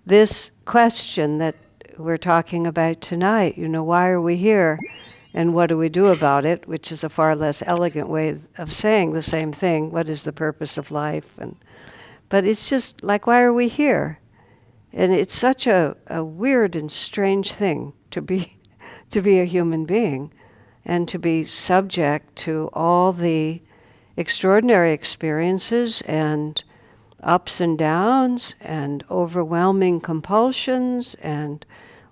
this question that we're talking about tonight, why are we here and what do we do about it, which is a far less elegant way of saying the same thing. What is the purpose of life? But it's just like, why are we here? And it's such a weird and strange thing to be a human being and to be subject to all the extraordinary experiences and ups and downs and overwhelming compulsions and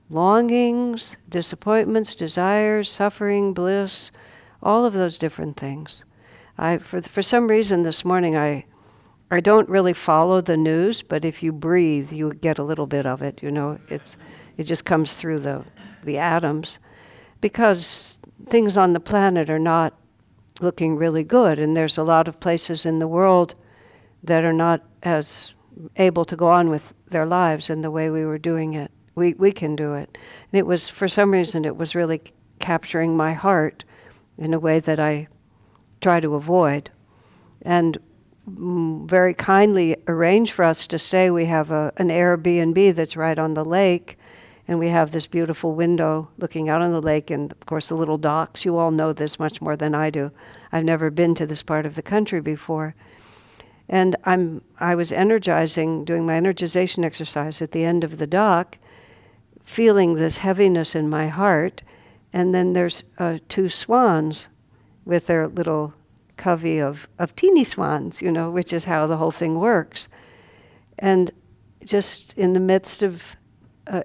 longings, disappointments, desires, suffering, bliss, all of those different things. For some reason this morning I don't really follow the news, but if you breathe, you get a little bit of it. It just comes through the atoms, because things on the planet are not looking really good, and there's a lot of places in the world that are not as able to go on with their lives in the way we were doing it. We can do it. And it was, for some reason, it was really capturing my heart in a way that I try to avoid. And very kindly arranged for us to stay. We have an Airbnb that's right on the lake, and we have this beautiful window looking out on the lake, and of course the little docks. You all know this much more than I do. I've never been to this part of the country before. And I was energizing, doing my energization exercise at the end of the dock, feeling this heaviness in my heart, and then there's 2 swans with their little covey of teeny swans, which is how the whole thing works. And just in the midst of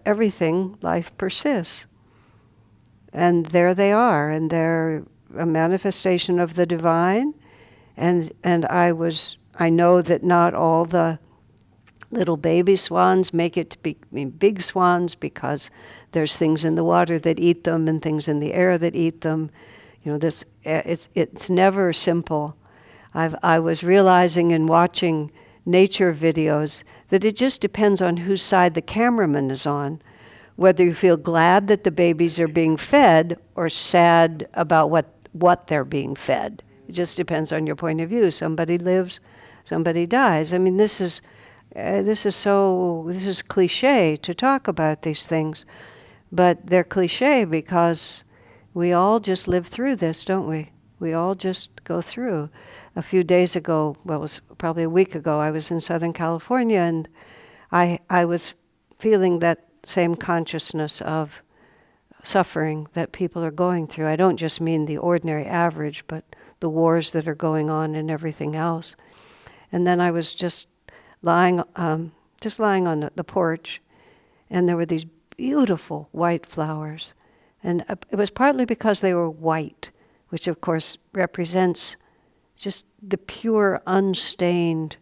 everything, life persists. And there they are, and they're a manifestation of the divine. And I know that not all the little baby swans make it to be big swans, because there's things in the water that eat them and things in the air that eat them. It's never simple. I was realizing in watching nature videos that it just depends on whose side the cameraman is on, whether you feel glad that the babies are being fed or sad about what they're being fed. It just depends on your point of view. Somebody lives, somebody dies. I mean, this is cliche to talk about these things, but they're cliche because we all just live through this, don't we? We all just go through. A few days ago, well, it was probably a week ago, I was in Southern California, and I was feeling that same consciousness of suffering that people are going through. I don't just mean the ordinary average, but the wars that are going on and everything else. And then I was just lying on the porch, and there were these beautiful white flowers. And it was partly because they were white, which of course represents just the pure, unstained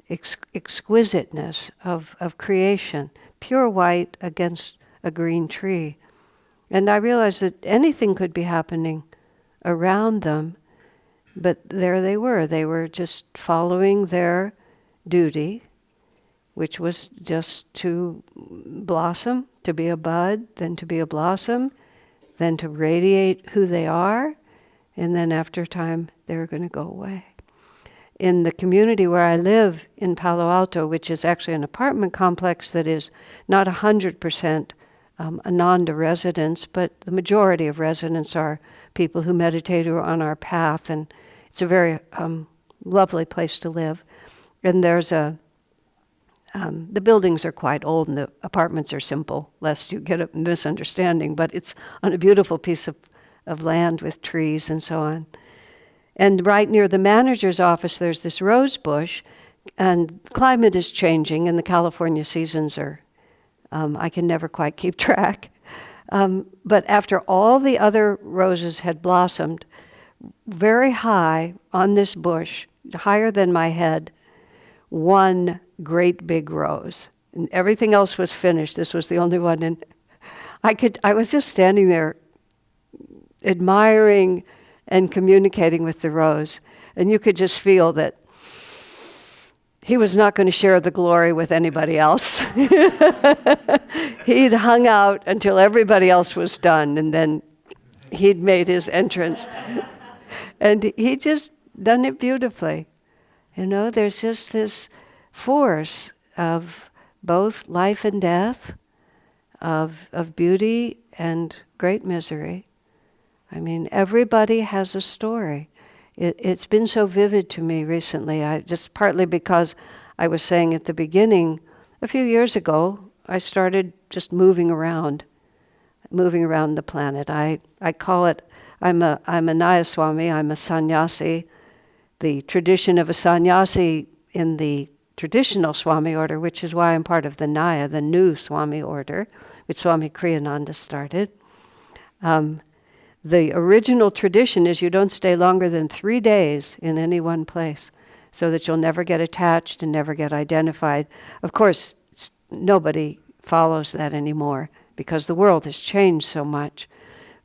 exquisiteness of creation. Pure white against a green tree. And I realized that anything could be happening around them, but there they were. They were just following their duty, which was just to blossom, to be a bud, then to be a blossom, then to radiate who they are, and then after time, they were going to go away. In the community where I live in Palo Alto, which is actually an apartment complex that is not 100% Ananda residents, but the majority of residents are people who meditate or are on our path, and it's a very lovely place to live. And there's the buildings are quite old and the apartments are simple, lest you get a misunderstanding, but it's on a beautiful piece of land with trees and so on. And right near the manager's office, there's this rose bush, and climate is changing, and the California seasons are, I can never quite keep track. But after all the other roses had blossomed, very high on this bush, higher than my head, one great big rose. And everything else was finished. This was the only one. And I was just standing there admiring and communicating with the rose. And you could just feel that he was not going to share the glory with anybody else. He'd hung out until everybody else was done, and then he'd made his entrance. And he just done it beautifully. There's just this force of both life and death, of beauty and great misery. I mean, everybody has a story. It's been so vivid to me recently. I just partly because I was saying at the beginning, a few years ago, I started just moving around the planet. I call it, I'm a Naya Swami, I'm a sannyasi. The tradition of a sannyasi in the traditional Swami order, which is why I'm part of the Naya, the new Swami order, which Swami Kriyananda started. The original tradition is you don't stay longer than 3 days in any one place, so that you'll never get attached and never get identified. Of course, nobody follows that anymore because the world has changed so much.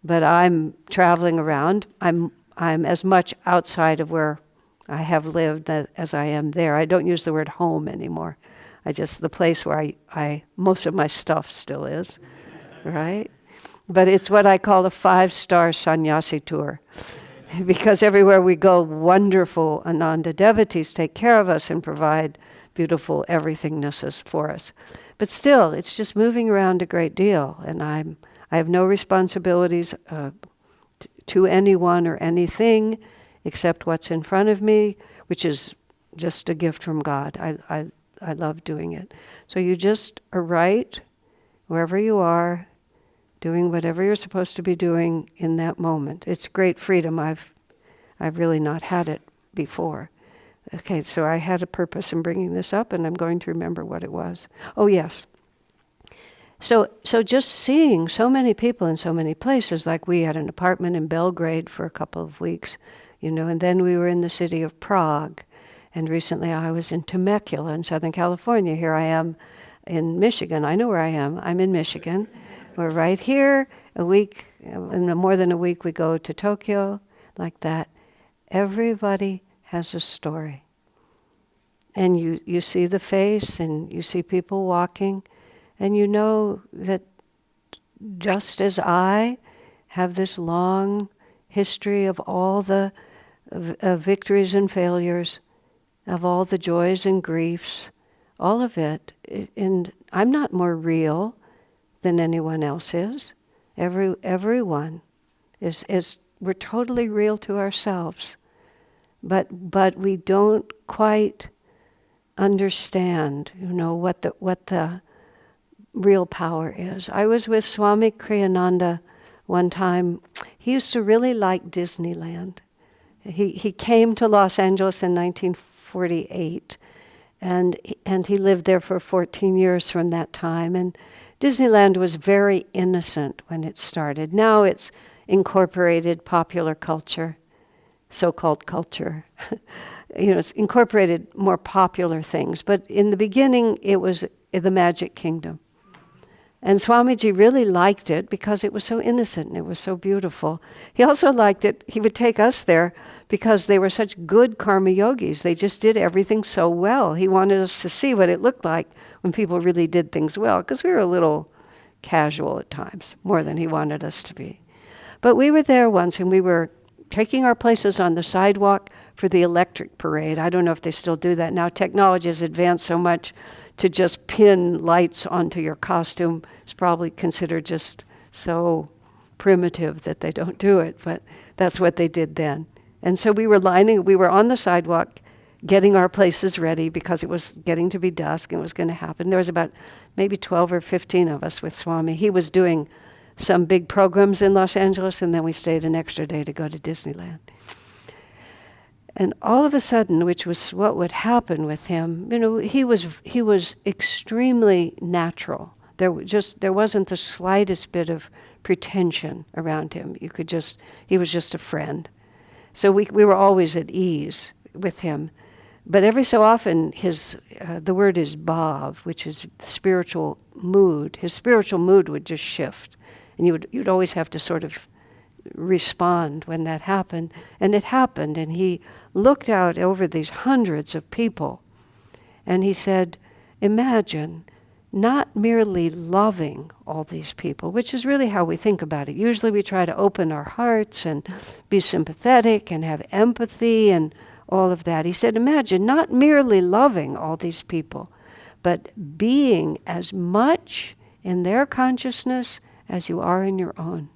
But I'm traveling around. I'm as much outside of where I have lived as I am there. I don't use the word home anymore. The place where I most of my stuff still is, right? But it's what I call a 5-star sannyasi tour. Because everywhere we go, wonderful Ananda devotees take care of us and provide beautiful everythingnesses for us. But still, it's just moving around a great deal. And I have no responsibilities to anyone or anything except what's in front of me, which is just a gift from God. I love doing it. So you just are right wherever you are, doing whatever you're supposed to be doing in that moment. It's great freedom. I've really not had it before. Okay, so I had a purpose in bringing this up, and I'm going to remember what it was. Oh, yes. So just seeing so many people in so many places, like we had an apartment in Belgrade for a couple of weeks, and then we were in the city of Prague, and recently I was in Temecula in Southern California. Here I am in Michigan. I know where I am. I'm in Michigan. We're right here. In more than a week we go to Tokyo, like that. Everybody has a story. And you see the face and you see people walking, and you know that just as I have this long history of all the victories and failures, of all the joys and griefs, all of it, and I'm not more real than anyone else is. Everyone is we're totally real to ourselves, but we don't quite understand, what the real power is. I was with Swami Kriyananda one time. He used to really like Disneyland. He came to Los Angeles in 1948, and he lived there for 14 years from that time. And Disneyland was very innocent when it started. Now it's incorporated popular culture, so-called culture. It's incorporated more popular things. But in the beginning, it was the Magic Kingdom. And Swamiji really liked it because it was so innocent and it was so beautiful. He also liked it. He would take us there because they were such good karma yogis. They just did everything so well. He wanted us to see what it looked like when people really did things well, because we were a little casual at times, more than he wanted us to be. But we were there once, and we were taking our places on the sidewalk for the electric parade. I don't know if they still do that now. Technology has advanced so much to just pin lights onto your costume is probably considered just so primitive that they don't do it, but that's what they did then. And so we were on the sidewalk getting our places ready because it was getting to be dusk and it was going to happen. There was about maybe 12 or 15 of us with Swami. He was doing some big programs in Los Angeles, and then we stayed an extra day to go to Disneyland. And all of a sudden, which was what would happen with him, he was extremely natural. There wasn't the slightest bit of pretension around him. He was just a friend. So we were always at ease with him. But every so often, the word is bhav, which is spiritual mood. His spiritual mood would just shift, and you'd always have to sort of respond when that happened. And it happened, and he looked out over these hundreds of people, and he said, imagine not merely loving all these people, which is really how we think about it. Usually we try to open our hearts and be sympathetic and have empathy and all of that. He said, imagine not merely loving all these people, but being as much in their consciousness as you are in your own.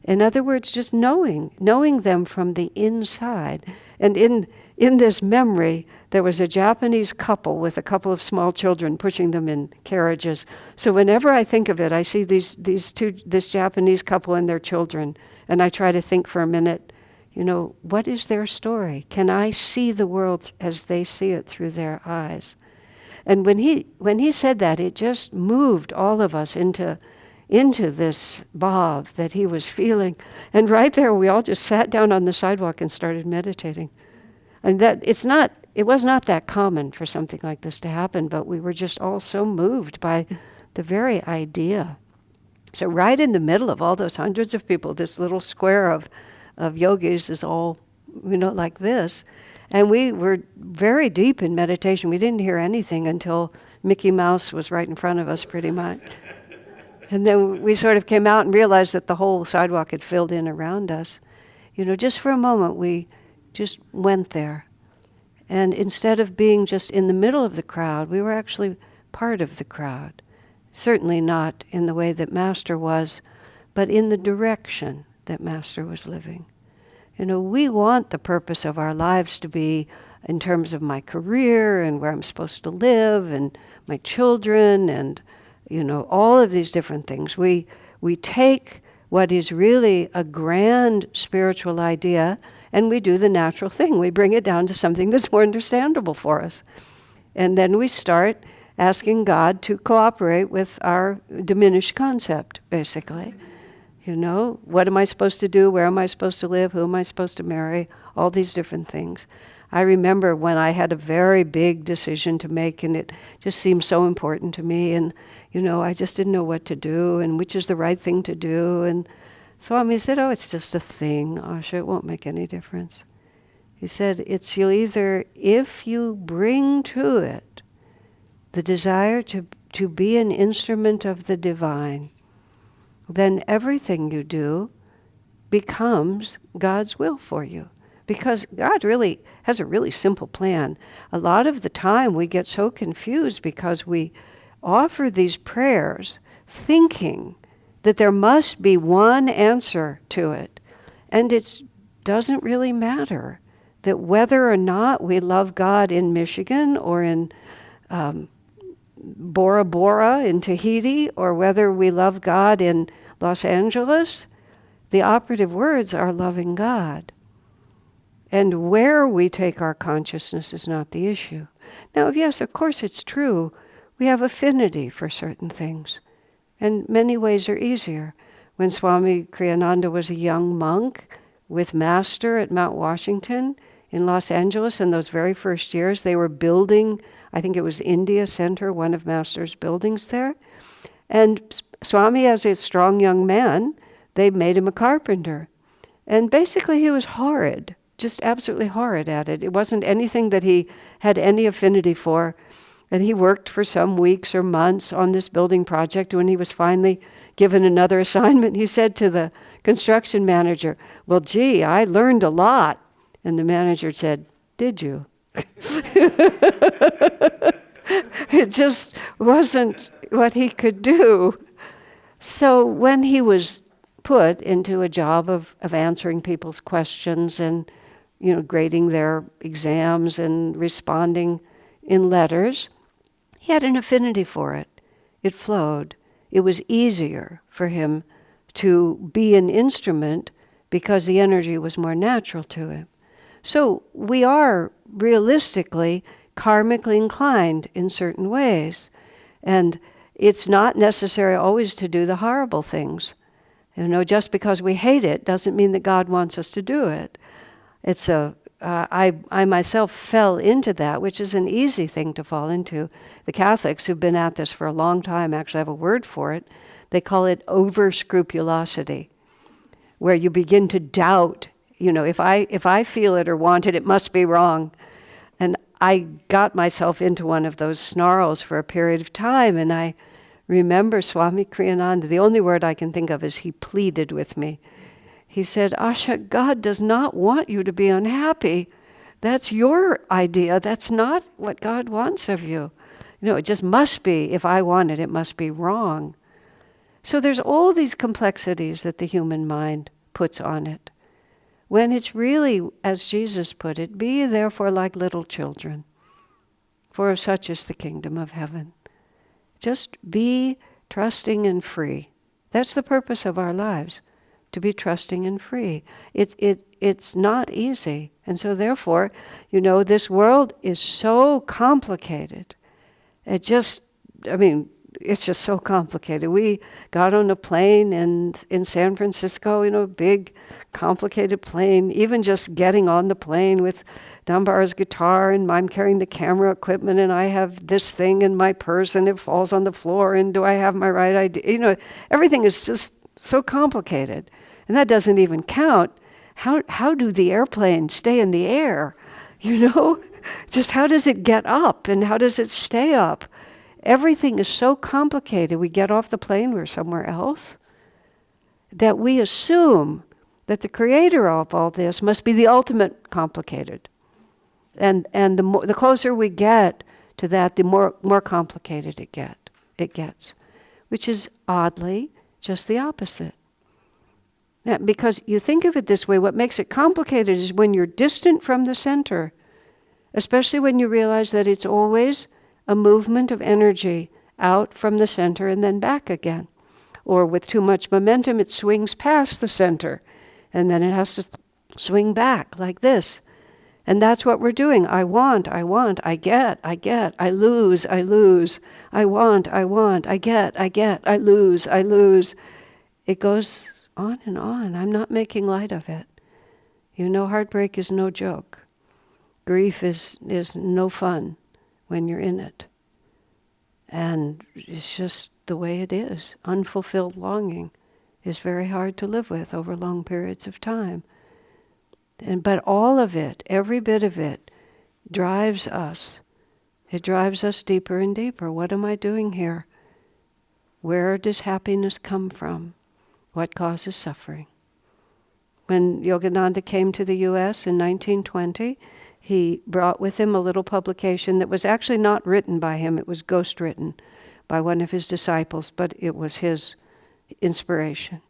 In other words, just knowing them from the inside. And in this memory, there was a Japanese couple with a couple of small children pushing them in carriages. So whenever I think of it, I see this Japanese couple and their children, and I try to think for a minute, what is their story? Can I see the world as they see it through their eyes? And when he said that, it just moved all of us into this bhav that he was feeling. And right there, we all just sat down on the sidewalk and started meditating. And it was not that common for something like this to happen, but we were just all so moved by the very idea. So right in the middle of all those hundreds of people, this little square of yogis is all, like this. And we were very deep in meditation. We didn't hear anything until Mickey Mouse was right in front of us pretty much. And then we sort of came out and realized that the whole sidewalk had filled in around us. Just for a moment, we just went there. And instead of being just in the middle of the crowd, we were actually part of the crowd. Certainly not in the way that Master was, but in the direction that Master was living. We want the purpose of our lives to be in terms of my career and where I'm supposed to live and my children and all of these different things. We take what is really a grand spiritual idea and we do the natural thing. We bring it down to something that's more understandable for us. And then we start asking God to cooperate with our diminished concept, basically. What am I supposed to do? Where am I supposed to live? Who am I supposed to marry? All these different things. I remember when I had a very big decision to make and it just seemed so important to me and, I just didn't know what to do and which is the right thing to do. And Swami said, it's just a thing, Asha, it won't make any difference. He said, it's if you bring to it the desire to be an instrument of the divine, then everything you do becomes God's will for you. Because God really has a really simple plan. A lot of the time we get so confused because we offer these prayers thinking that there must be one answer to it. And it doesn't really matter that whether or not we love God in Michigan or in Bora Bora in Tahiti or whether we love God in Los Angeles, the operative words are loving God. And where we take our consciousness is not the issue. Now, yes, of course it's true. We have affinity for certain things. And many ways are easier. When Swami Kriyananda was a young monk with Master at Mount Washington in Los Angeles in those very first years, they were building, I think it was India Center, one of Master's buildings there. And Swami, as a strong young man, they made him a carpenter. And basically he was horrid. Just absolutely horrid at it. It wasn't anything that he had any affinity for. And he worked for some weeks or months on this building project. When he was finally given another assignment, he said to the construction manager, well, gee, I learned a lot. And the manager said, did you? It just wasn't what he could do. So when he was put into a job of answering people's questions and grading their exams and responding in letters, he had an affinity for it. It flowed. It was easier for him to be an instrument because the energy was more natural to him. So we are realistically karmically inclined in certain ways. And it's not necessary always to do the horrible things. Just because we hate it doesn't mean that God wants us to do it. I myself fell into that, which is an easy thing to fall into. The Catholics who've been at this for a long time actually have a word for it. They call it over-scrupulosity, where you begin to doubt, if I feel it or want it, it must be wrong. And I got myself into one of those snarls for a period of time, and I remember Swami Kriyananda, the only word I can think of is he pleaded with me. He said, Asha, God does not want you to be unhappy. That's your idea. That's not what God wants of you. It just must be. If I want it, it must be wrong. So there's all these complexities that the human mind puts on it. When it's really, as Jesus put it, be therefore like little children, for of such is the kingdom of heaven. Just be trusting and free. That's the purpose of our lives, to be trusting and free. It's not easy. And so therefore, this world is so complicated. It's just so complicated. We got on a plane in San Francisco, big, complicated plane. Even just getting on the plane with Dunbar's guitar, and I'm carrying the camera equipment, and I have this thing in my purse, and it falls on the floor, and do I have my right idea? Everything is just so complicated. And that doesn't even count. How do the airplanes stay in the air? Just how does it get up, and how does it stay up? Everything is so complicated. We get off the plane, we're somewhere else, that we assume that the creator of all this must be the ultimate complicated. And the closer we get to that, the more complicated it gets, which is oddly just the opposite. Now, because you think of it this way, what makes it complicated is when you're distant from the center, especially when you realize that it's always a movement of energy out from the center and then back again. Or with too much momentum, it swings past the center, and then it has to swing back like this. And that's what we're doing. I want, I get, I lose, I want, I get, I lose. It goes on and on. I'm not making light of it. Heartbreak is no joke. Grief is no fun when you're in it. And it's just the way it is. Unfulfilled longing is very hard to live with over long periods of time. But all of it, every bit of it, drives us. It drives us deeper and deeper. What am I doing here? Where does happiness come from? What causes suffering? When Yogananda came to the U.S. in 1920, he brought with him a little publication that was actually not written by him. It was ghost-written by one of his disciples, but it was his inspiration.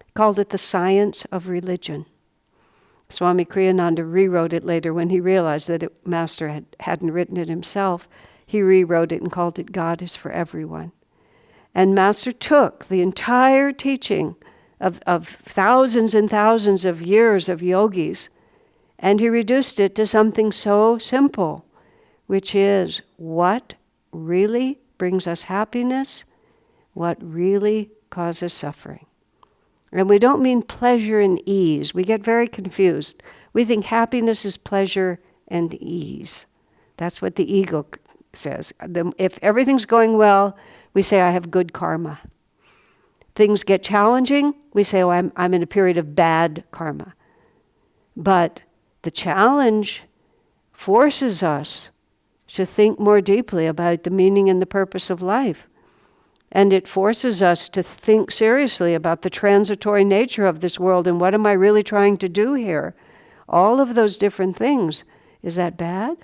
He called it The Science of Religion. Swami Kriyananda rewrote it later when he realized that Master hadn't written it himself. He rewrote it and called it God is for Everyone. And Master took the entire teaching of thousands and thousands of years of yogis, and he reduced it to something so simple, which is what really brings us happiness, what really causes suffering. And we don't mean pleasure and ease. We get very confused. We think happiness is pleasure and ease. That's what the ego says. If everything's going well, we say, I have good karma. Things get challenging, we say, I'm in a period of bad karma. But the challenge forces us to think more deeply about the meaning and the purpose of life. And it forces us to think seriously about the transitory nature of this world and what am I really trying to do here? All of those different things. Is that bad?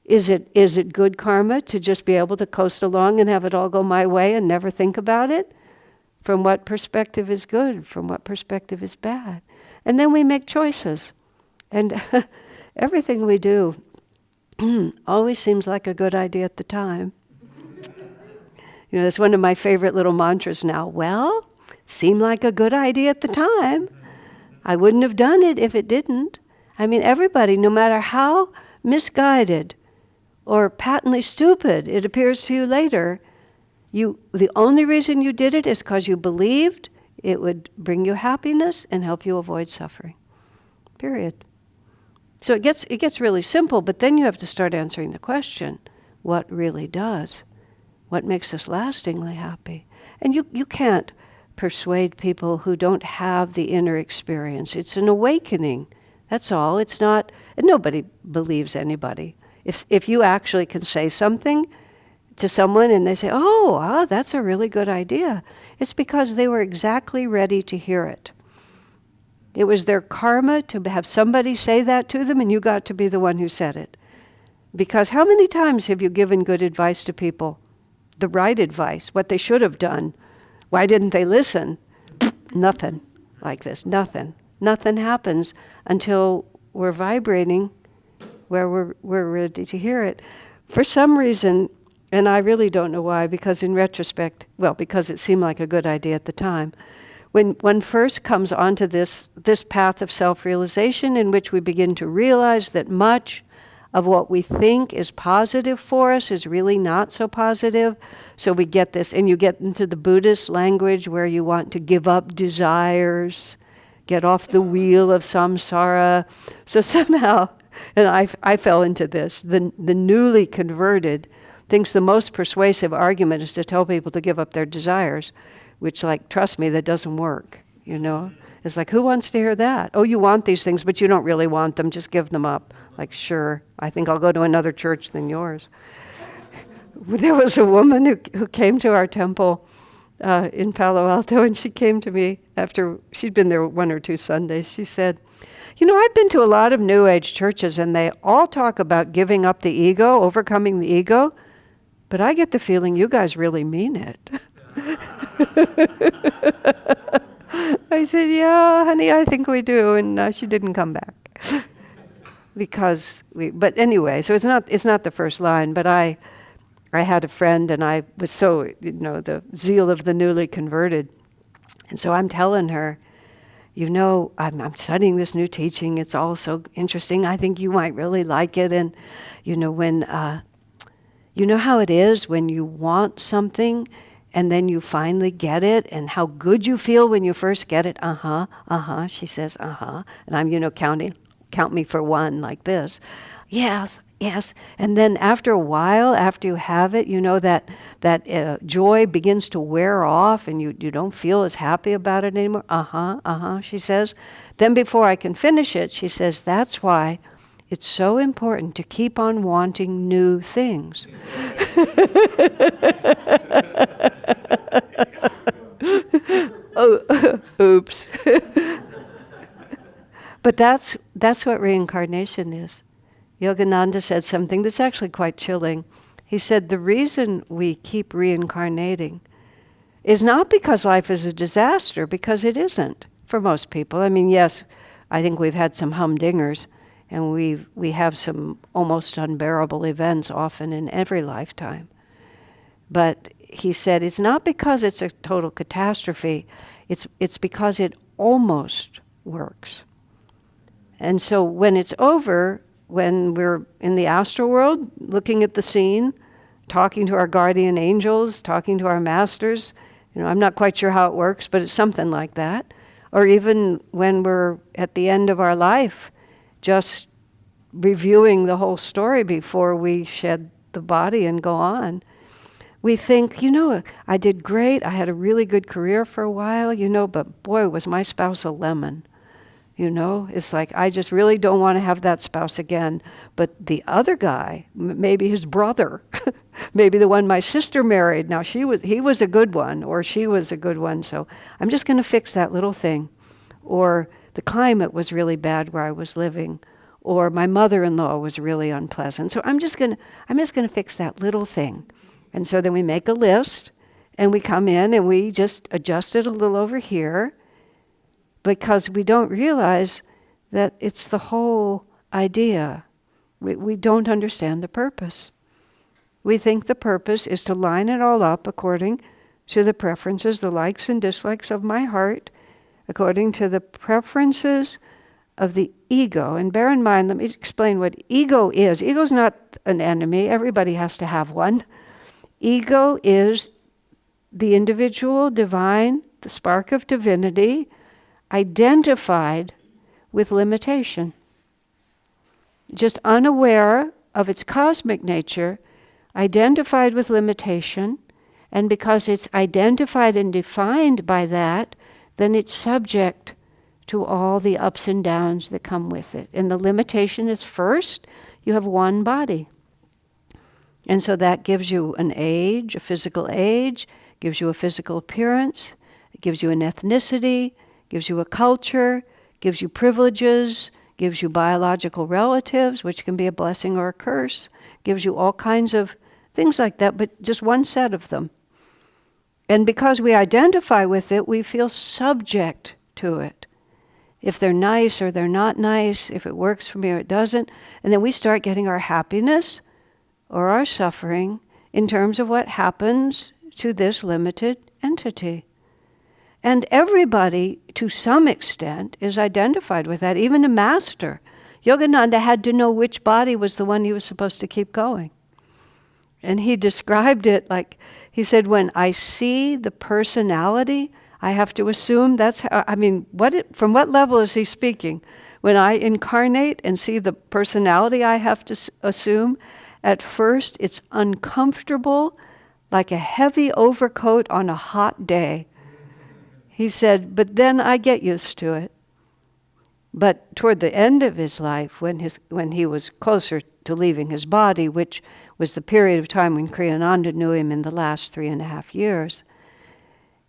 Is it good karma to just be able to coast along and have it all go my way and never think about it? From what perspective is good? From what perspective is bad? And then we make choices. And everything we do always seems like a good idea at the time. That's one of my favorite little mantras now. Well, seemed like a good idea at the time. I wouldn't have done it if it didn't. Everybody, no matter how misguided or patently stupid it appears to you later, the only reason you did it is because you believed it would bring you happiness and help you avoid suffering. Period. So it gets really simple, but then you have to start answering the question, what really does? What makes us lastingly happy? And you can't persuade people who don't have the inner experience. It's an awakening. That's all. It's not, and nobody believes anybody. If you actually can say something to someone and they say, that's a really good idea, it's because they were exactly ready to hear it. It was their karma to have somebody say that to them, and you got to be the one who said it. Because how many times have you given good advice to people? The right advice, what they should have done. Why didn't they listen? Nothing like this, nothing. Nothing happens until we're vibrating where we're ready to hear it. For some reason, and I really don't know why, because in retrospect, well, because it seemed like a good idea at the time, when one first comes onto this path of self-realization in which we begin to realize that much of what we think is positive for us is really not so positive. So we get this, and you get into the Buddhist language where you want to give up desires, get off the wheel of samsara. So somehow, and I fell into this, the newly converted thinks the most persuasive argument is to tell people to give up their desires, which, like, trust me, that doesn't work, you know? It's like, who wants to hear that? Oh, you want these things, but you don't really want them. Just give them up. Like, sure, I think I'll go to another church than yours. There was a woman who came to our temple in Palo Alto, and she came to me after she'd been there 1 or 2 Sundays. She said, you know, I've been to a lot of New Age churches, and they all talk about giving up the ego, overcoming the ego, but I get the feeling you guys really mean it. I said, yeah, honey, I think we do, and she didn't come back. But anyway, so it's not the first line, but I had a friend, and I was so, you know, the zeal of the newly converted. And so I'm telling her, you know, I'm studying this new teaching. It's all so interesting. I think you might really like it. And, you know, when, you know how it is when you want something and then you finally get it, and how good you feel when you first get it. She says, And I'm, you know, count me for one like this. Yes. And then after a while, after you have it, you know, that joy begins to wear off, and you don't feel as happy about it anymore. She says. Then before I can finish it, she says, that's why it's so important to keep on wanting new things. Oh, oops. But that's what reincarnation is. Yogananda said something that's actually quite chilling. He said, the reason we keep reincarnating is not because life is a disaster, because it isn't for most people. I mean, yes, I think we've had some humdingers, and we have some almost unbearable events often in every lifetime. But he said, it's not because it's a total catastrophe, it's because it almost works. And so when it's over, when we're in the astral world, looking at the scene, talking to our guardian angels, talking to our masters, you know, I'm not quite sure how it works, but it's something like that. Or even when we're at the end of our life, just reviewing the whole story before we shed the body and go on. We think, you know, I did great, I had a really good career for a while, you know, but boy, was my spouse a lemon. You know, it's like, I just really don't want to have that spouse again. But the other guy, maybe his brother, maybe the one my sister married, now he was a good one, or she was a good one, so I'm just going to fix that little thing. Or the climate was really bad where I was living, or my mother-in-law was really unpleasant. So I'm just going to fix that little thing. And so then we make a list, and we come in and we just adjust it a little over here, because we don't realize that it's the whole idea. We don't understand the purpose. We think the purpose is to line it all up according to the preferences, the likes and dislikes of my heart, according to the preferences of the ego. And bear in mind, let me explain what ego is. Ego is not an enemy. Everybody has to have one. Ego is the individual divine, the spark of divinity, identified with limitation. Just unaware of its cosmic nature, identified with limitation, and because it's identified and defined by that, then it's subject to all the ups and downs that come with it. And the limitation is, first, you have one body. And so that gives you an age, a physical age, gives you a physical appearance, it gives you an ethnicity, gives you a culture, gives you privileges, gives you biological relatives, which can be a blessing or a curse, gives you all kinds of things like that, but just one set of them. And because we identify with it, we feel subject to it. If they're nice or they're not nice, if it works for me or it doesn't, and then we start getting our happiness or our suffering in terms of what happens to this limited entity. And everybody, to some extent, is identified with that. Even a master. Yogananda had to know which body was the one he was supposed to keep going. And he described it like, he said, when I see the personality, I have to assume that's how, from what level is he speaking? When I incarnate and see the personality, I have to assume, at first it's uncomfortable, like a heavy overcoat on a hot day. He said, but then I get used to it. But toward the end of his life, when he was closer to leaving his body, which was the period of time when Kriyananda knew him in the last 3.5 years,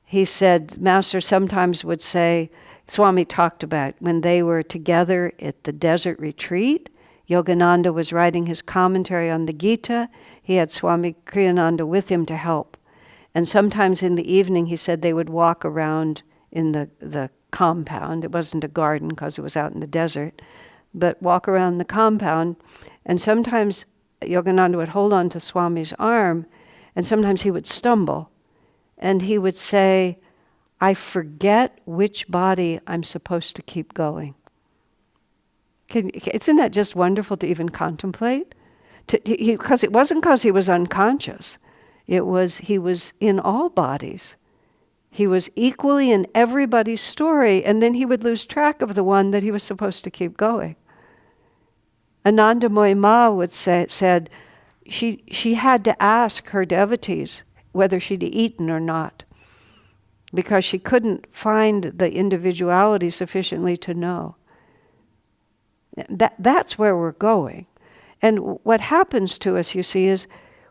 he said, Master sometimes would say, Swami talked about when they were together at the desert retreat, Yogananda was writing his commentary on the Gita. He had Swami Kriyananda with him to help. And sometimes in the evening, he said they would walk around in the compound. It wasn't a garden because it was out in the desert, but walk around the compound. And sometimes Yogananda would hold on to Swami's arm, and sometimes he would stumble. And he would say, I forget which body I'm supposed to keep going. Isn't that just wonderful to even contemplate? Because it wasn't because he was unconscious. It was he was in all bodies. He was equally in everybody's story, and then he would lose track of the one that he was supposed to keep going. Anandamoyi Ma said she had to ask her devotees whether she'd eaten or not, because she couldn't find the individuality sufficiently to know. That's where we're going. And what happens to us, you see, is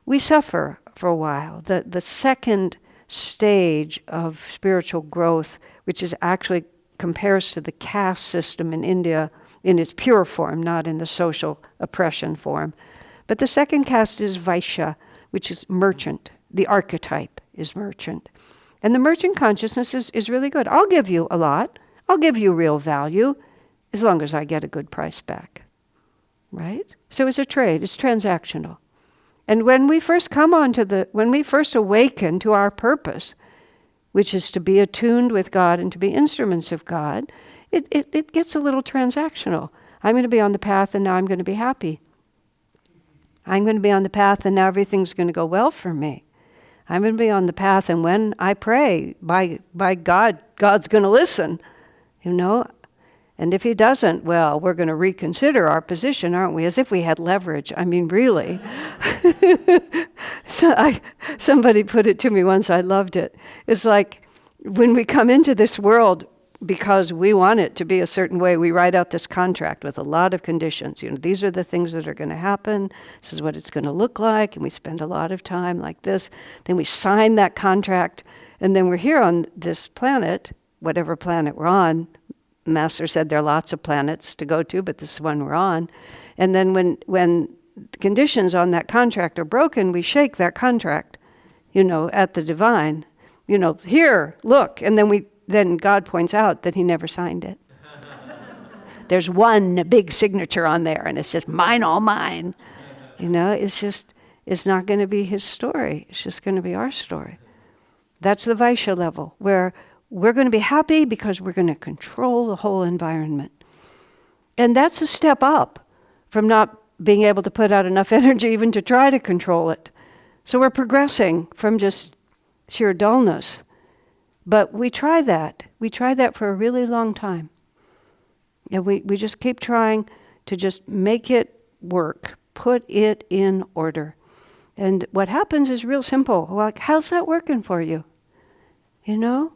we suffer for a while. The second stage of spiritual growth, which is actually compares to the caste system in India in its pure form, not in the social oppression form. But the second caste is Vaishya, which is merchant. The archetype is merchant. And the merchant consciousness is really good. I'll give you a lot. I'll give you real value as long as I get a good price back. Right? So it's a trade. It's transactional. And when we first when we first awaken to our purpose, which is to be attuned with God and to be instruments of God, it gets a little transactional. I'm going to be on the path and now I'm going to be happy. I'm going to be on the path and now everything's going to go well for me. I'm going to be on the path and when I pray, by God, God's going to listen, you know. And if he doesn't, well, we're going to reconsider our position, aren't we? As if we had leverage. I mean, really. Somebody put it to me once, I loved it. It's like when we come into this world because we want it to be a certain way, we write out this contract with a lot of conditions. You know, these are the things that are going to happen. This is what it's going to look like. And we spend a lot of time like this. Then we sign that contract. And then we're here on this planet, whatever planet we're on. Master said there are lots of planets to go to, but this is one we're on. And then when conditions on that contract are broken, we shake that contract, you know, at the divine. You know, here, look. And then God points out that he never signed it. There's one big signature on there, and it's just mine, all mine. You know, it's not going to be his story. It's just going to be our story. That's the Vaishya level, where we're going to be happy because we're going to control the whole environment. And that's a step up from not being able to put out enough energy even to try to control it. So we're progressing from just sheer dullness. But we try that. We try that for a really long time. And we just keep trying to just make it work, put it in order. And what happens is real simple. Like, how's that working for you? You know?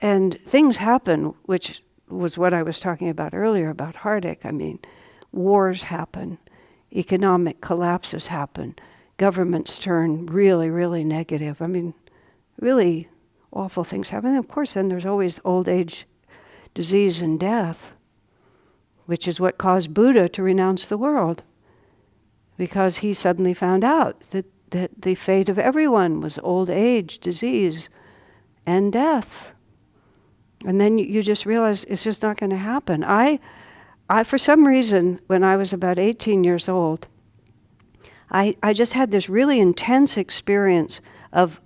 And things happen, which was what I was talking about earlier about heartache. I mean, wars happen, economic collapses happen, governments turn really, really negative. I mean, really awful things happen. And of course, then there's always old age disease and death, which is what caused Buddha to renounce the world, because he suddenly found out that the fate of everyone was old age, disease, and death. And then you just realize it's just not going to happen. I, for some reason, when I was about 18 years old, I just had this really intense experience of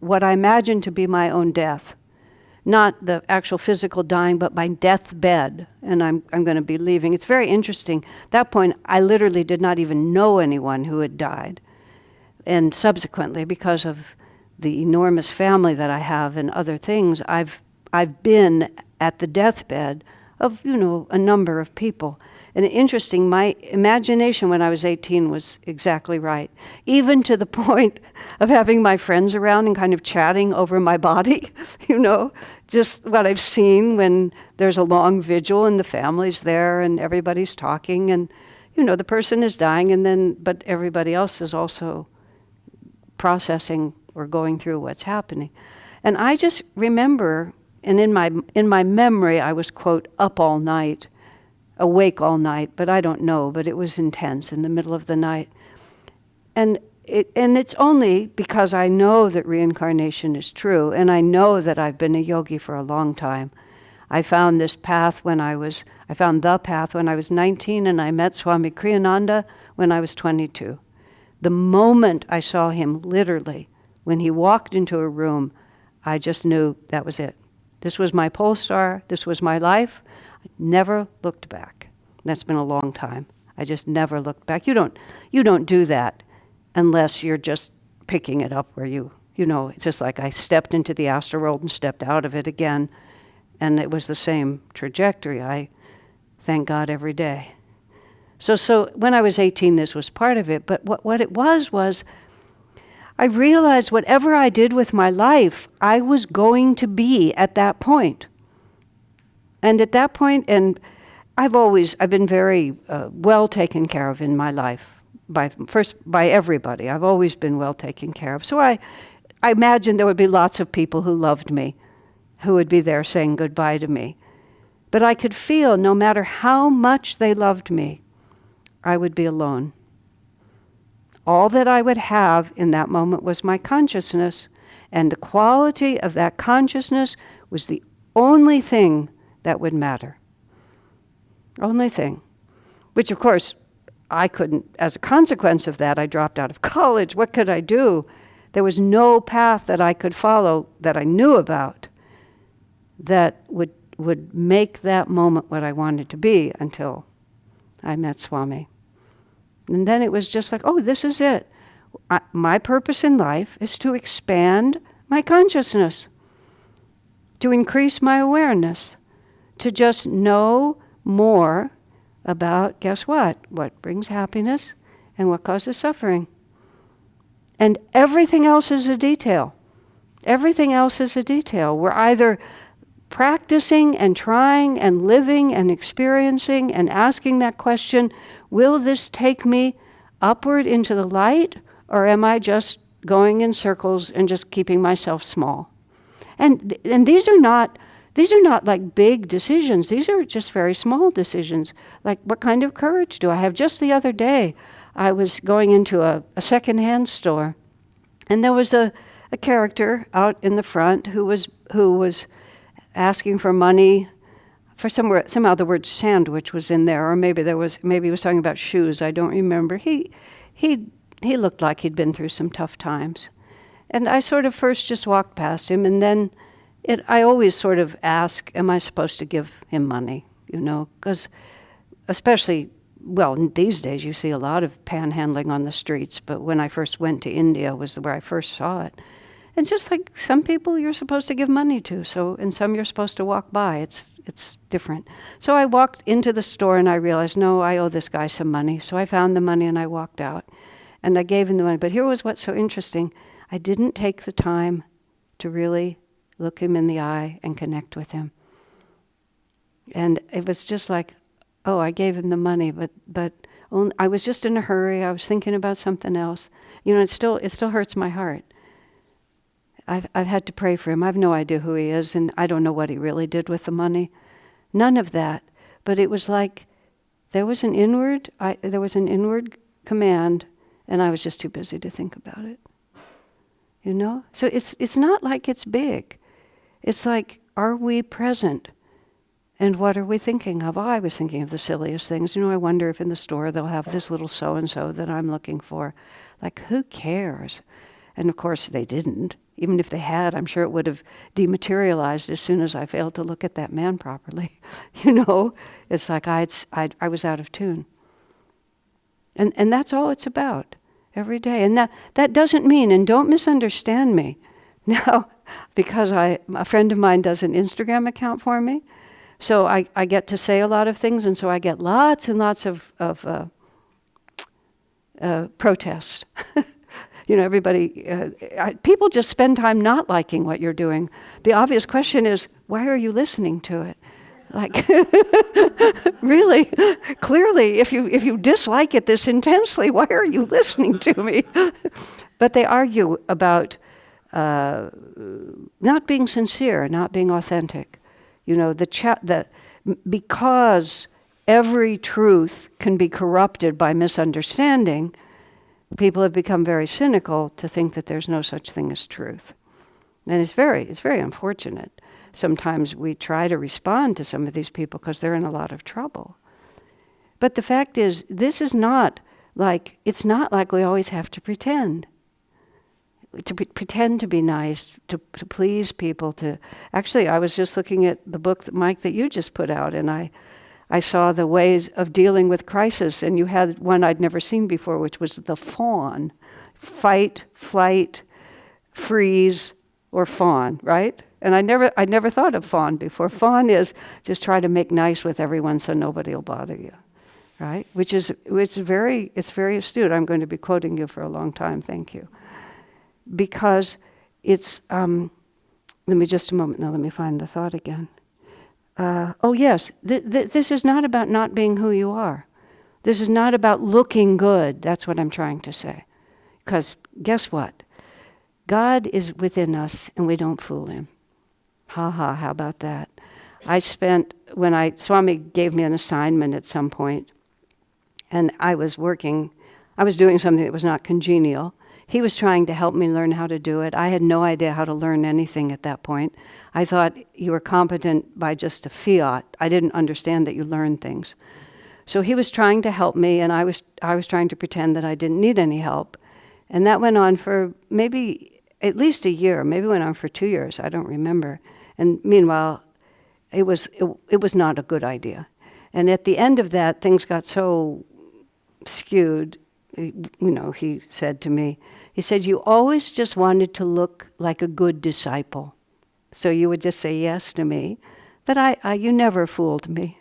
what I imagined to be my own death. Not the actual physical dying, but my deathbed, and I'm going to be leaving. It's very interesting. At that point, I literally did not even know anyone who had died. And subsequently, because of the enormous family that I have and other things, I've been at the deathbed of, a number of people. And interesting, my imagination when I was 18 was exactly right. Even to the point of having my friends around and kind of chatting over my body, just what I've seen when there's a long vigil and the family's there and everybody's talking and, the person is dying but everybody else is also processing or going through what's happening. And I just remember, and in my memory, I was, quote, up all night, awake all night, but I don't know, but it was intense in the middle of the night. And it's only because I know that reincarnation is true, and I know that I've been a yogi for a long time. I found the path when I was 19, and I met Swami Kriyananda when I was 22. The moment I saw him, literally, when he walked into a room, I just knew that was it. This was my pole star, this was my life. I never looked back. That's been a long time. I just never looked back. You don't do that unless you're just picking it up where it's just like I stepped into the astral world and stepped out of it again, and it was the same trajectory. I thank God every day. So when I was 18, this was part of it, but what it was I realized whatever I did with my life, I was going to be at that point. And at that point, and I've been very well taken care of in my life, by everybody. I've always been well taken care of. So I imagined there would be lots of people who loved me, who would be there saying goodbye to me. But I could feel no matter how much they loved me, I would be alone. All that I would have in that moment was my consciousness, and the quality of that consciousness was the only thing that would matter. Only thing. Which, of course, I couldn't, as a consequence of that, I dropped out of college. What could I do? There was no path that I could follow that I knew about that would make that moment what I wanted to be until I met Swami. And then it was just like, oh, this is it. My purpose in life is to expand my consciousness, to increase my awareness, to just know more about, guess what brings happiness and what causes suffering. And everything else is a detail. Everything else is a detail. We're either practicing and trying and living and experiencing and asking that question, will this take me upward into the light, or am I just going in circles and just keeping myself small? And these are not like big decisions. These are just very small decisions. Like, what kind of courage do I have? Just the other day, I was going into a secondhand store, and there was a character out in the front who was asking for money for somehow the word sandwich was in there, or maybe he was talking about shoes. I don't remember. He looked like he'd been through some tough times, and I sort of first just walked past him, and then I always sort of ask, am I supposed to give him money? Because especially, these days you see a lot of panhandling on the streets, but when I first went to India was where I first saw it. It's just like some people you're supposed to give money to, and some you're supposed to walk by. It's different. So I walked into the store and I realized, no, I owe this guy some money. So I found the money and I walked out. And I gave him the money. But here was what's so interesting. I didn't take the time to really look him in the eye and connect with him. And it was just like, oh, I gave him the money, but I was just in a hurry. I was thinking about something else. It still hurts my heart. I've had to pray for him. I have no idea who he is, and I don't know what he really did with the money. None of that. But it was like there was an inward command, and I was just too busy to think about it. You know? So it's not like it's big. It's like, are we present? And what are we thinking of? Oh, I was thinking of the silliest things. You know, I wonder if in the store they'll have this little so-and-so that I'm looking for. Like, who cares? And of course they didn't. Even if they had, I'm sure it would have dematerialized as soon as I failed to look at that man properly. You know, it's like I was out of tune. And that's all it's about every day. And that doesn't mean, and don't misunderstand me. Now, because a friend of mine does an Instagram account for me, so I get to say a lot of things, and so I get lots and lots of protests. You know, everybody, people just spend time not liking what you're doing. The obvious question is, why are you listening to it? Like, really, clearly, if you dislike it this intensely, why are you listening to me? But they argue about not being sincere, not being authentic. You know, because every truth can be corrupted by misunderstanding, people have become very cynical to think that there's no such thing as truth. And it's very unfortunate. Sometimes we try to respond to some of these people because they're in a lot of trouble. But the fact is, it's not like we always have to pretend. Pretend to be nice, to please people, Actually, I was just looking at the book, Mike, that you just put out, and I saw the ways of dealing with crisis, and you had one I'd never seen before, which was the fawn. Fight, flight, freeze, or fawn, right? And I'd never thought of fawn before. Fawn is just try to make nice with everyone so nobody will bother you, right? It's very astute. I'm going to be quoting you for a long time, thank you. Because it's, let me just a moment now, let me find the thought again. Yes, this is not about not being who you are. This is not about looking good. That's what I'm trying to say. Because guess what? God is within us and we don't fool him. How about that? Swami gave me an assignment at some point, and I was doing something that was not congenial. He was trying to help me learn how to do it. I had no idea how to learn anything at that point. I thought you were competent by just a fiat. I didn't understand that you learn things. So he was trying to help me, and I was trying to pretend that I didn't need any help. And that went on for maybe at least a year. Maybe it went on for 2 years. I don't remember. And meanwhile, it was not a good idea. And at the end of that, things got so skewed. You know, he said to me, you always just wanted to look like a good disciple. So you would just say yes to me. But you never fooled me.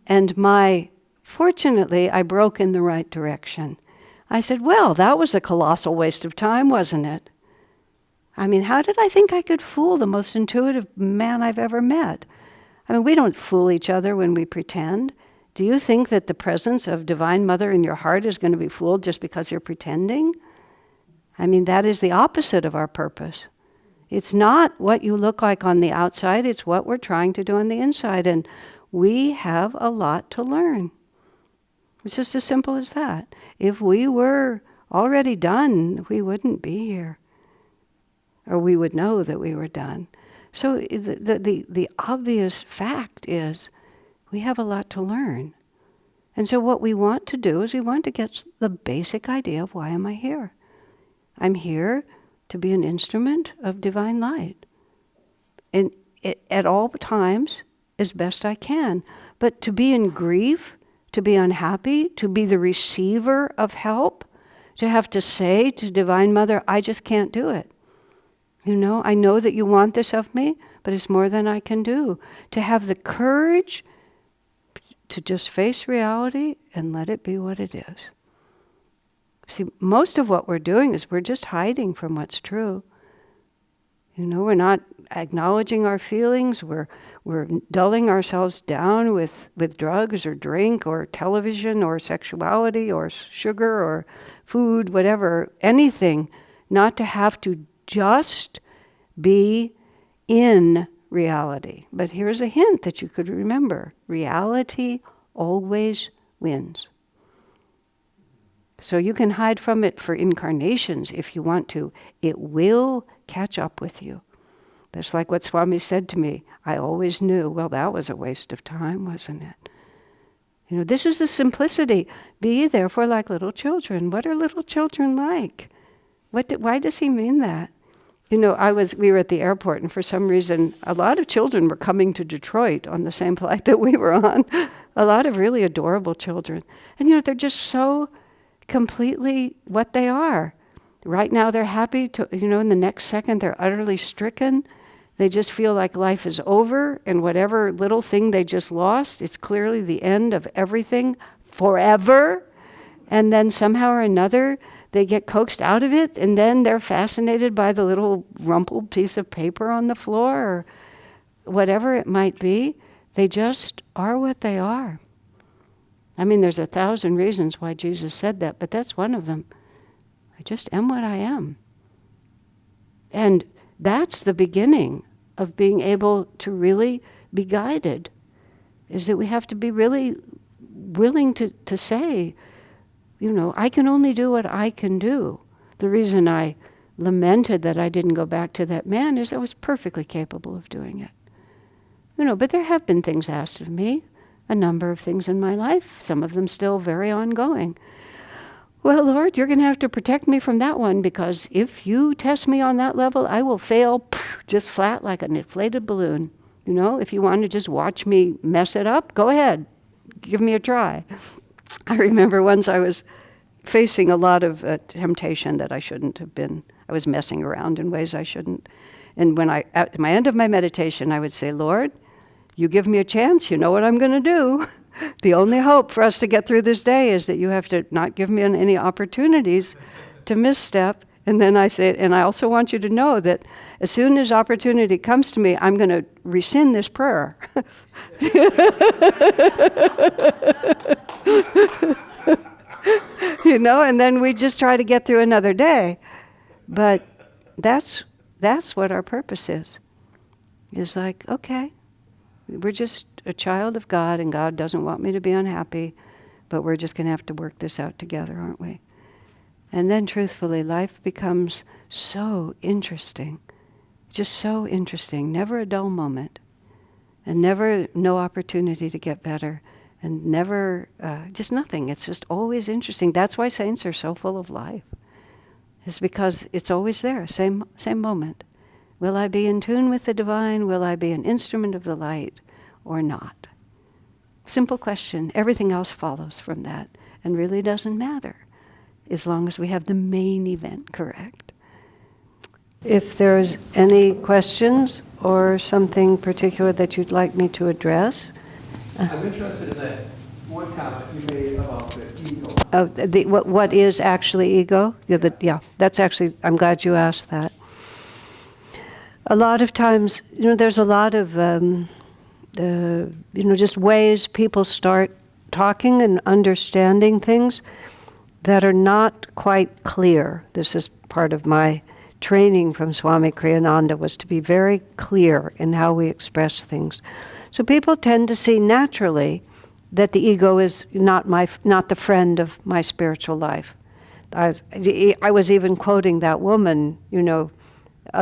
And fortunately, I broke in the right direction. I said, well, that was a colossal waste of time, wasn't it? I mean, how did I think I could fool the most intuitive man I've ever met? I mean, we don't fool each other when we pretend. Do you think that the presence of Divine Mother in your heart is going to be fooled just because you're pretending? I mean, that is the opposite of our purpose. It's not what you look like on the outside, it's what we're trying to do on the inside. And we have a lot to learn. It's just as simple as that. If we were already done, we wouldn't be here. Or we would know that we were done. So the obvious fact is we have a lot to learn. And so what we want to do is we want to get the basic idea of why am I here? I'm here to be an instrument of divine light. And at all times, as best I can. But to be in grief, to be unhappy, to be the receiver of help, to have to say to Divine Mother, I just can't do it. You know, I know that you want this of me, but it's more than I can do. To have the courage to just face reality and let it be what it is. See, most of what we're doing is we're just hiding from what's true. You know, we're not acknowledging our feelings. We're dulling ourselves down with drugs or drink or television or sexuality or sugar or food, whatever, anything, not to have to just be in reality. But here's a hint that you could remember. Reality always wins. So you can hide from it for incarnations if you want to. It will catch up with you. That's like what Swami said to me. I always knew, well, that was a waste of time, wasn't it? You know, this is the simplicity. Be ye therefore like little children. What are little children like? Why does he mean that? You know, we were at the airport, and for some reason, a lot of children were coming to Detroit on the same flight that we were on. A lot of really adorable children. And, you know, they're just so completely what they are. Right now, they're happy to, you know, in the next second, they're utterly stricken. They just feel like life is over, and whatever little thing they just lost, it's clearly the end of everything forever. And then somehow or another, they get coaxed out of it, and then they're fascinated by the little rumpled piece of paper on the floor, or whatever it might be. They just are what they are. I mean, there's 1,000 reasons why Jesus said that, but that's one of them. I just am what I am. And that's the beginning of being able to really be guided, is that we have to be really willing to say, you know, I can only do what I can do. The reason I lamented that I didn't go back to that man is I was perfectly capable of doing it. You know, but there have been things asked of me, a number of things in my life, some of them still very ongoing. Well, Lord, you're going to have to protect me from that one, because if you test me on that level, I will fail just flat like an inflated balloon. You know, if you want to just watch me mess it up, go ahead. Give me a try. I remember once I was facing a lot of temptation that I shouldn't have been. I was messing around in ways I shouldn't. And when at my end of my meditation, I would say, Lord, you give me a chance, you know what I'm going to do. The only hope for us to get through this day is that you have to not give me any opportunities to misstep. And then I say, and I also want you to know that as soon as opportunity comes to me, I'm going to rescind this prayer. You know, and then we just try to get through another day. But that's what our purpose is. It's like, okay, we're just a child of God, and God doesn't want me to be unhappy, but we're just going to have to work this out together, aren't we? And then, truthfully, life becomes so interesting, just so interesting. Never a dull moment, and never no opportunity to get better, and never just nothing. It's just always interesting. That's why saints are so full of life. It's because it's always there, same moment. Will I be in tune with the divine? Will I be an instrument of the light or not? Simple question. Everything else follows from that, and really doesn't matter as long as we have the main event correct. If there's any questions or something particular that you'd like me to address. I'm interested in that one comment you made about the ego. Oh, what is actually ego? Yeah, that's actually, I'm glad you asked that. A lot of times, you know, there's a lot of, just ways people start talking and understanding things that are not quite clear. This is part of my training from Swami Kriyananda, was to be very clear in how we express things. So people tend to see naturally that the ego is not the friend of my spiritual life. I was even quoting that woman, you know,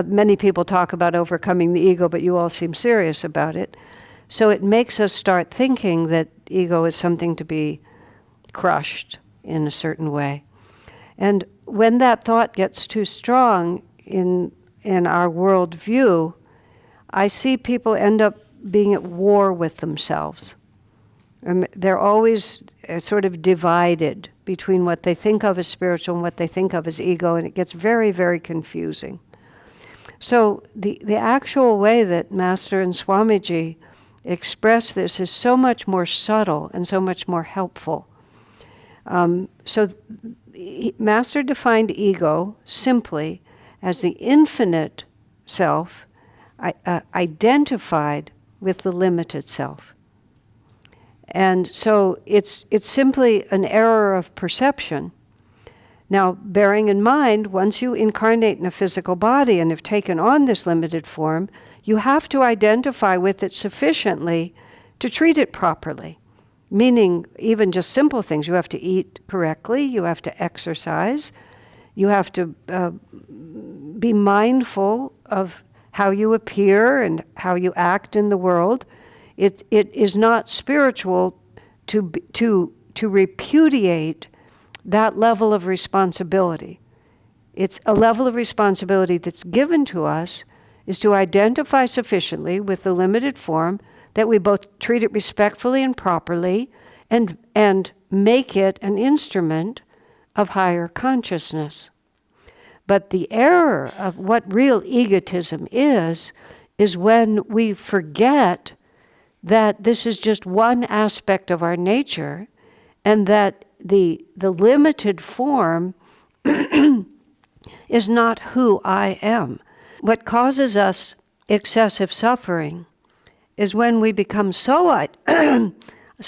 many people talk about overcoming the ego, but you all seem serious about it. So it makes us start thinking that ego is something to be crushed in a certain way. And when that thought gets too strong in our worldview, I see people end up being at war with themselves. And they're always sort of divided between what they think of as spiritual and what they think of as ego, and it gets very, very confusing. So the actual way that Master and Swamiji express this is so much more subtle and so much more helpful. Master defined ego simply as the infinite self identified with the limited self. And so it's simply an error of perception Now, bearing in mind, once you incarnate in a physical body and have taken on this limited form, you have to identify with it sufficiently to treat it properly. Meaning, even just simple things. You have to eat correctly, you have to exercise, you have to be mindful of how you appear and how you act in the world. It is not spiritual to repudiate that level of responsibility. It's a level of responsibility that's given to us, is to identify sufficiently with the limited form that we both treat it respectfully and properly and make it an instrument of higher consciousness. But the error of what real egotism is when we forget that this is just one aspect of our nature and that the limited form is not who I am. What causes us excessive suffering is when we become so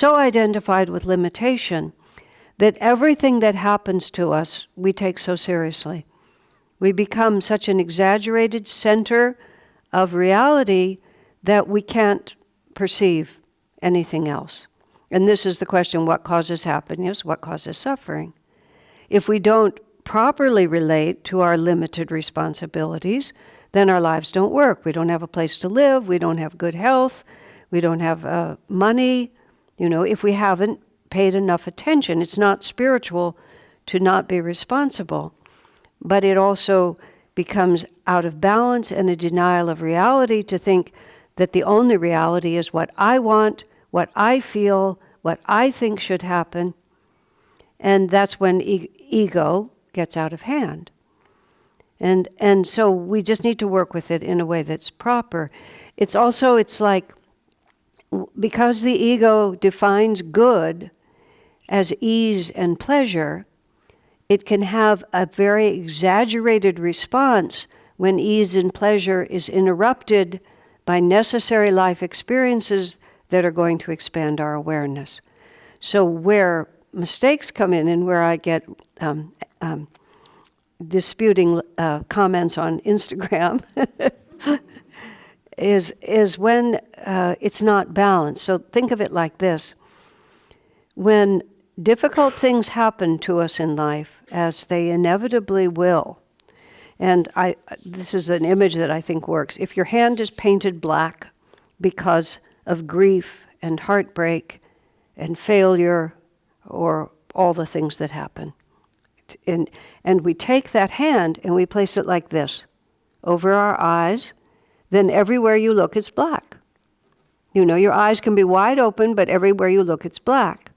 identified with limitation that everything that happens to us we take so seriously. We become such an exaggerated center of reality that we can't perceive anything else. And this is the question, what causes happiness? What causes suffering? If we don't properly relate to our limited responsibilities, then our lives don't work. We don't have a place to live. We don't have good health. We don't have money. If we haven't paid enough attention, it's not spiritual to not be responsible. But it also becomes out of balance and a denial of reality to think that the only reality is what I want, what I feel, what I think should happen. And that's when ego gets out of hand. And so we just need to work with it in a way that's proper. It's like, because the ego defines good as ease and pleasure, it can have a very exaggerated response when ease and pleasure is interrupted by necessary life experiences that are going to expand our awareness. So where mistakes come in and where I get disputing comments on Instagram is when it's not balanced. So think of it like this. When difficult things happen to us in life, as they inevitably will, and this is an image that I think works. If your hand is painted black because of grief and heartbreak and failure or all the things that happen, and we take that hand and we place it like this over our eyes, then everywhere you look it's black. Your eyes can be wide open, but everywhere you look it's black.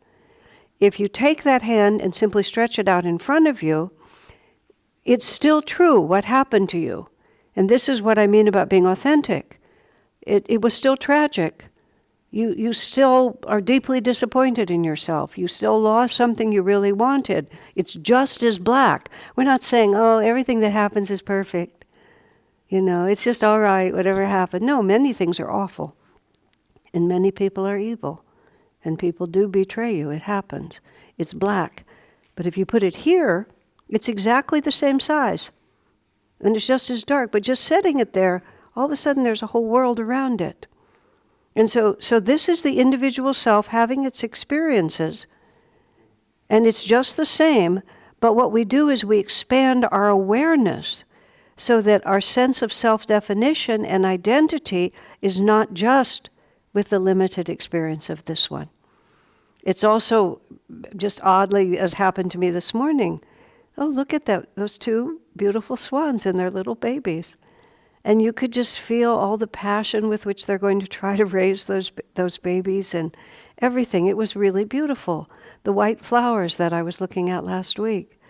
If you take that hand and simply stretch it out in front of you, it's still true what happened to you. And this is what I mean about being authentic. It was still tragic. You still are deeply disappointed in yourself. You still lost something you really wanted. It's just as black. We're not saying, oh, everything that happens is perfect. It's just all right, whatever happened. No, many things are awful. And many people are evil. And people do betray you. It happens. It's black. But if you put it here, it's exactly the same size. And it's just as dark. But just setting it there, all of a sudden there's a whole world around it. And so this is the individual self having its experiences. And it's just the same. But what we do is we expand our awareness so that our sense of self-definition and identity is not just with the limited experience of this one. It's also, just oddly, as happened to me this morning, oh, look at that, those two beautiful swans and their little babies. And you could just feel all the passion with which they're going to try to raise those babies and everything. It was really beautiful. The white flowers that I was looking at last week,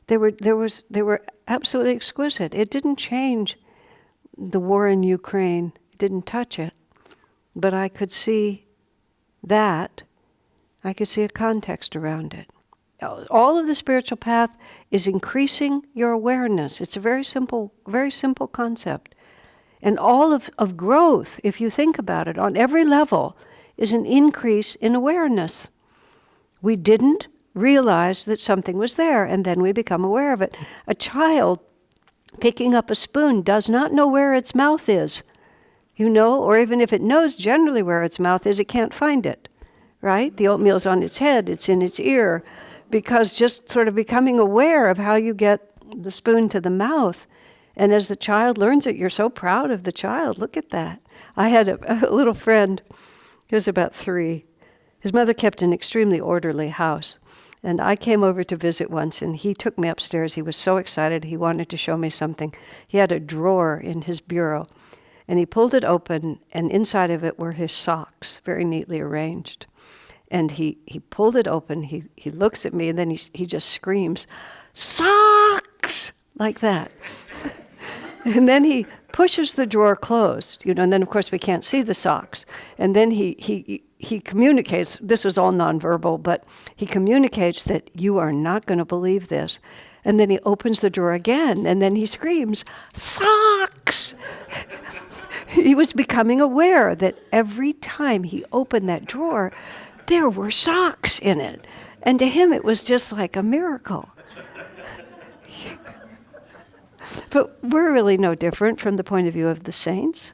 they were absolutely exquisite. It didn't change the war in Ukraine. It didn't touch it. But I could see that. I could see a context around it. All of the spiritual path is increasing your awareness. It's a very simple concept. And all of growth, if you think about it, on every level, is an increase in awareness. We didn't realize that something was there, and then we become aware of it. A child picking up a spoon does not know where its mouth is, or even if it knows generally where its mouth is, it can't find it, right? The oatmeal's on its head, it's in its ear, because just sort of becoming aware of how you get the spoon to the mouth. And as the child learns it, you're so proud of the child. Look at that. I had a little friend, he was about 3. His mother kept an extremely orderly house. And I came over to visit once, and he took me upstairs. He was so excited. He wanted to show me something. He had a drawer in his bureau, and he pulled it open, and inside of it were his socks, very neatly arranged. And he pulled it open. He looks at me, and then he just screams, "Socks!" like that. And then he pushes the drawer closed, and then of course we can't see the socks. And then he communicates, this is all nonverbal, but he communicates that you are not going to believe this. And then he opens the drawer again, and then he screams, "Socks!" He was becoming aware that every time he opened that drawer, there were socks in it. And to him it was just like a miracle. But we're really no different from the point of view of the saints.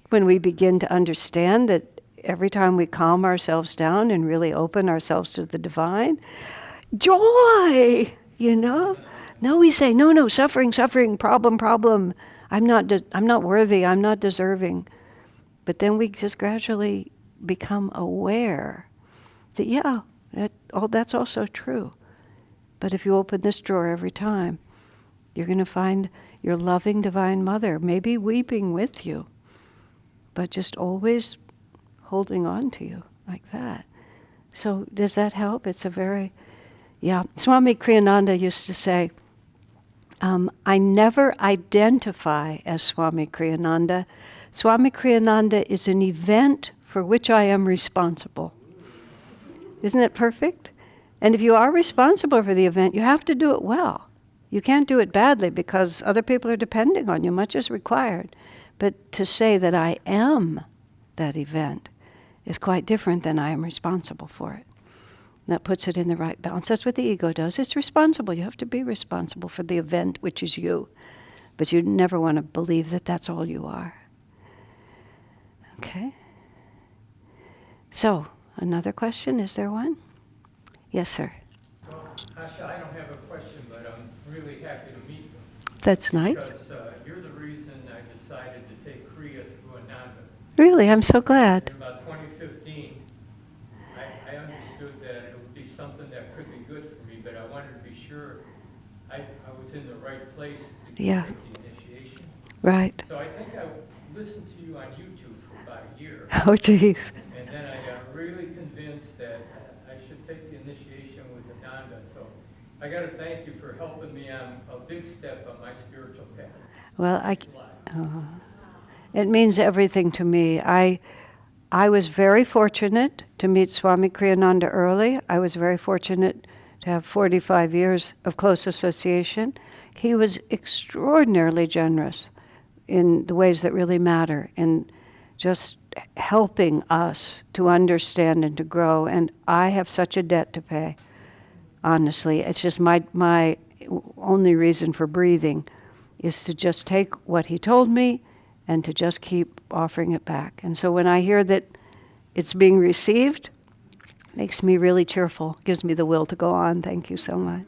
When we begin to understand that every time we calm ourselves down and really open ourselves to the divine, joy, No, we say, no, suffering, problem. I'm not worthy, I'm not deserving. But then we just gradually become aware that, that's also true. But if you open this drawer every time, you're going to find your loving Divine Mother, maybe weeping with you, but just always holding on to you like that. So does that help? It's Swami Kriyananda used to say, I never identify as Swami Kriyananda. Swami Kriyananda is an event for which I am responsible. Isn't that perfect? And if you are responsible for the event, you have to do it well. You can't do it badly because other people are depending on you. Much is required. But to say that I am that event is quite different than I am responsible for it. That puts it in the right balance. That's what the ego does. It's responsible. You have to be responsible for the event, which is you. But you never want to believe that that's all you are. Okay? So, another question? Is there one? Yes, sir. Well, Asha, I don't have a question, but I'm really happy to meet you. That's nice. Because you're the reason I decided to take Kriya to Ananda. Really? I'm so glad. In about 2015, I understood that it would be something that could be good for me, but I wanted to be sure I was in the right place to take the initiation. Right. So I think I listened to you on YouTube for about a year. Oh, geez. And then I got really convinced that I should take the initiation with Ananda. So I got to thank you for helping me on a big step on my spiritual path. Well, it means everything to me. I was very fortunate to meet Swami Kriyananda early. I was very fortunate to have 45 years of close association. He was extraordinarily generous in the ways that really matter, in just helping us to understand and to grow. And I have such a debt to pay, honestly. It's just my only reason for breathing is to just take what he told me and to just keep offering it back. And so when I hear that it's being received, it makes me really cheerful, gives me the will to go on. Thank you so much.